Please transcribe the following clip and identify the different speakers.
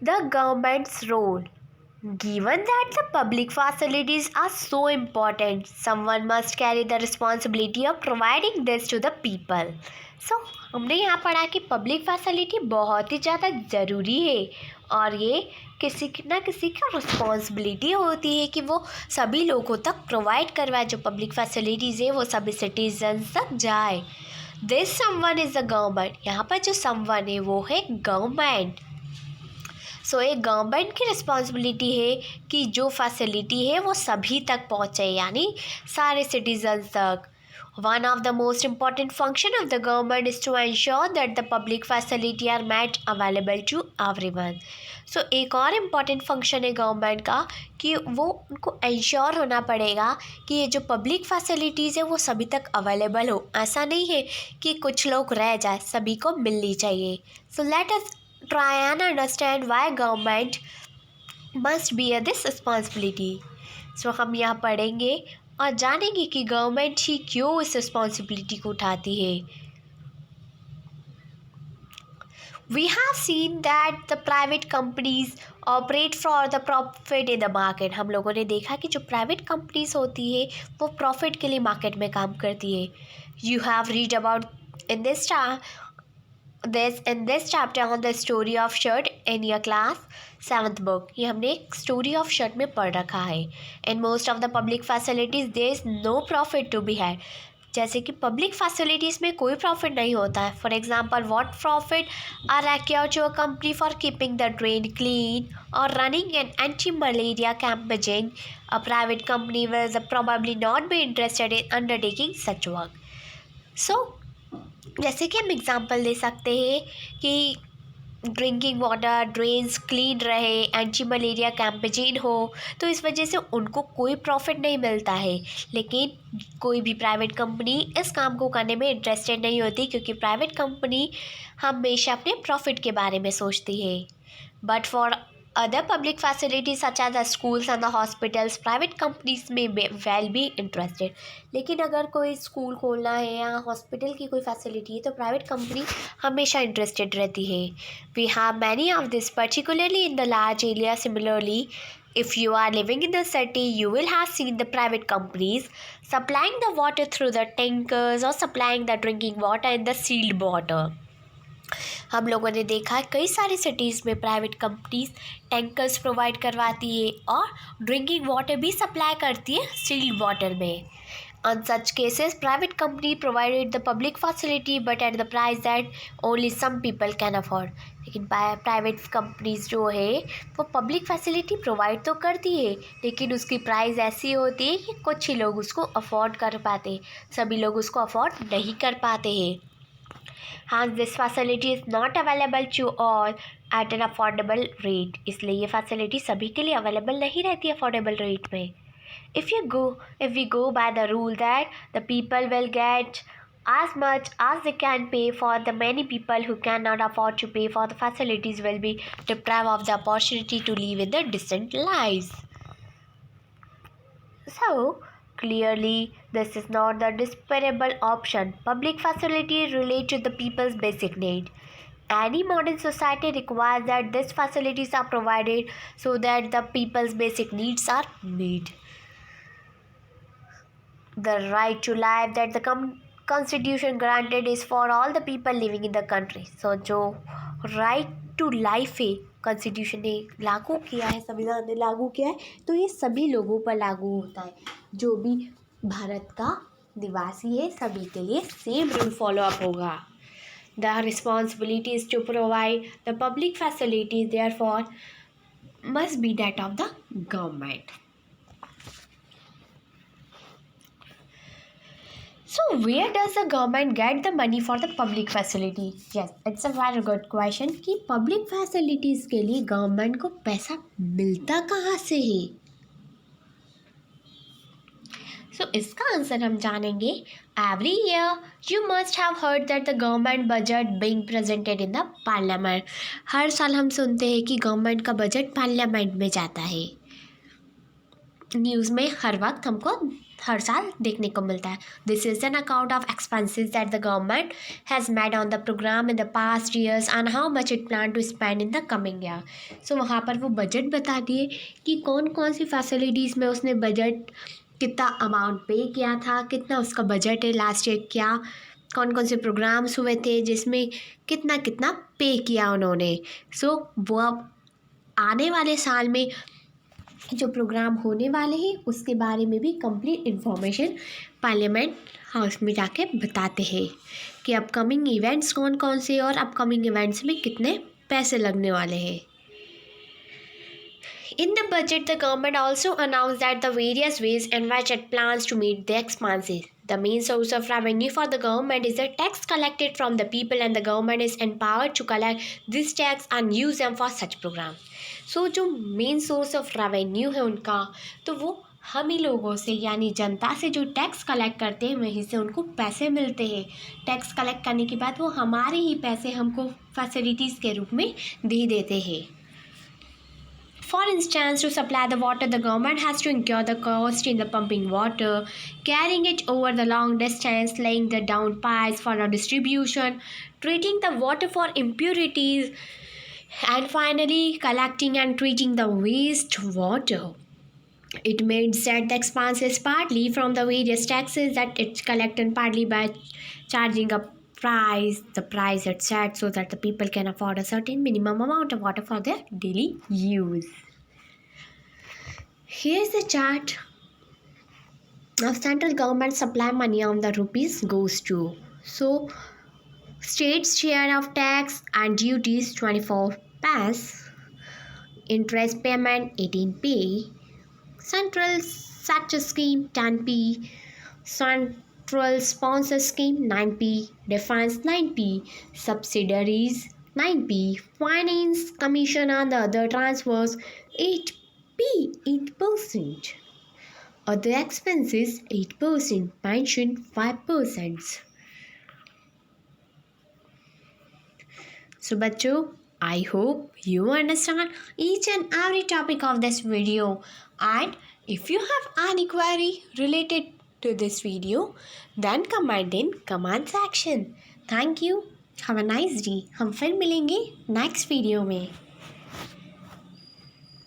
Speaker 1: The government's role. Given that the public facilities are so important, someone must carry the responsibility of providing this to the people. So, हमने यहाँ पढ़ा कि public facility बहुत ही ज़्यादा ज़रूरी है और ये किसी ना किसी का रिस्पॉन्सिबिलिटी होती है कि वो सभी लोगों तक प्रोवाइड करवाए, जो पब्लिक फैसिलिटीज़ है वो सभी सिटीजन्स तक जाए. This someone is the government. यहाँ पर जो समवन है वो है गवर्नमेंट. सो एक गवर्नमेंट की रिस्पॉन्सिबिलिटी है कि जो फैसिलिटी है वो सभी तक पहुँचे, यानी सारे सिटीजन्स तक. One of the most important function of the government is to ensure that the public facility are made available to everyone. So एक और इम्पॉर्टेंट फंक्शन है गवर्नमेंट का कि वो उनको एंश्योर होना पड़ेगा कि ये जो पब्लिक फैसिलिटीज़ है वो सभी तक अवेलेबल हो. ऐसा नहीं है कि कुछ लोग रह जाए, सभी को मिलनी चाहिए. So let us try and understand why government must bear this responsibility. So हम यहाँ पढ़ेंगे और जानेंगे कि गवर्नमेंट ही क्यों इस रिस्पॉन्सिबिलिटी को उठाती है. We have seen that the private companies operate for the profit in the market. हम लोगों ने देखा कि जो प्राइवेट कंपनीज होती है वो प्रॉफिट के लिए मार्केट में काम करती है. You have read about in this chapter on the story of shirt in your class 7th book. ये हमने एक स्टोरी ऑफ शर्ट में पढ़ रखा है. In most of the public facilities there is no profit to be had. जैसे कि public facilities में कोई प्रॉफिट नहीं होता है. For example, what profit are assured to a company for keeping the drain clean और running an anti malaria campaign. A private company will probably not be interested in undertaking such work. So जैसे कि हम example दे सकते हैं कि drinking water drains clean रहे, anti malaria campaign हो, तो इस वजह से उनको कोई प्रॉफिट नहीं मिलता है. लेकिन कोई भी प्राइवेट कंपनी इस काम को करने में इंटरेस्टेड नहीं होती, क्योंकि प्राइवेट कंपनी हमेशा अपने प्रॉफिट के बारे में सोचती है. But for other public facilities such as the schools and the hospitals, private companies may well be interested. लेकिन अगर कोई स्कूल खोलना है या हॉस्पिटल की कोई फैसिलिटी है तो प्राइवेट कंपनी हमेशा इंटरेस्टेड रहती है. We have many of this particularly in the large area. Similarly, if you are living in the city, you will have seen the private companies supplying the water through the tankers or supplying the drinking water in the sealed water. हम लोगों ने देखा कई सारी cities में private companies tankers provide करवाती है और ड्रिंकिंग वाटर भी सप्लाई करती है सील्ड वाटर में. On such cases private company provided the public facility but at the price that only some people can afford. लेकिन प्राइवेट कंपनीज जो है वो पब्लिक फैसिलिटी प्रोवाइड तो करती है, लेकिन उसकी प्राइस ऐसी होती है कि कुछ ही लोग उसको अफोर्ड कर पाते, सभी लोग उसको अफोर्ड नहीं कर पाते हैं. Hence this facility is not available to all at an affordable rate. इसलिए ये फैसिलिटी सभी के लिए अवेलेबल नहीं रहती अफोर्डेबल रेट में. If we go by the rule that the people will get as much as they can pay, for the many people who cannot afford to pay for the facilities will be deprived of the opportunity to live in the decent lives. So clearly, this is not the desirable option. Public facilities relate to the people's basic need. Any modern society requires that these facilities are provided so that the people's basic needs are met. The right to life that the Constitution granted is for all the people living in the country. So, जो right to life है constitution ने लागू किया है, संविधान ने लागू किया है, तो ये सभी लोगों पर लागू होता है. जो भी भारत का निवासी है सभी के लिए सेम रूल फॉलो अप होगा. The responsibility is to provide the public facilities therefore must be that of the government. So where does the government get the money for the public facility? Yes, it's a very good question कि public facilities के लिए government को पैसा मिलता कहाँ से है. So इसका आंसर हम जानेंगे. Every year you must have heard that the government budget being presented in the parliament. हर साल हम सुनते हैं कि गवर्नमेंट का बजट पार्लियामेंट में जाता है. न्यूज़ में हर वक्त हमको हर साल देखने को मिलता है। This is an account of expenses that the government has made on the programme in the past years and how much it plan to spend in the coming year. So वहाँ पर वो बजट बता दिए कि कौन कौन सी facilities में उसने बजट कितना अमाउंट पे किया था, कितना उसका बजट है लास्ट ईयर, क्या कौन कौन से प्रोग्राम्स हुए थे जिसमें कितना कितना पे किया उन्होंने। सो वो अब आने वाले साल में जो प्रोग्राम होने वाले हैं उसके बारे में भी कंप्लीट इन्फॉर्मेशन पार्लियामेंट हाउस में जाके बताते हैं कि अपकमिंग इवेंट्स कौन कौन से और अपकमिंग इवेंट्स में कितने पैसे लगने वाले हैं। In the budget, the government also announced that the various ways in which it plans to meet the expenses. The main source of revenue for the government is the tax collected from the people, and the government is empowered to collect this tax and use them for such programs. So, जो main source of revenue है उनका, तो वो हम ही लोगों से यानी जनता से जो टैक्स कलेक्ट करते हैं वहीं से उनको पैसे मिलते हैं। टैक्स कलेक्ट करने के बाद वो हमारे ही पैसे हमको फैसिलिटीज़ के रूप में दे देते हैं। For instance, to supply the water, the government has to incur the cost in the pumping water, carrying it over the long distance, laying the down pipes for the distribution, treating the water for impurities, and finally collecting and treating the wastewater. It means that the expense is partly from the various taxes that it's collected and partly by charging a price. The price it's set so that the people can afford a certain minimum amount of water for their daily use. Here's the chart of central government supply money on the rupees goes to. So, state's share of tax and duties 24 paise, interest payment 18p, central sector scheme 10p, central sponsor scheme 9p, defense 9p, subsidiaries 9p, finance commission and the other transfers 8p, 8%, other expenses 8%, pension 5%. So बच्चों, I hope you understand each and every topic of this video, and if you have any query related to this video, then comment in comment section. Thank you. Have a nice day. हम फिर मिलेंगे next video में.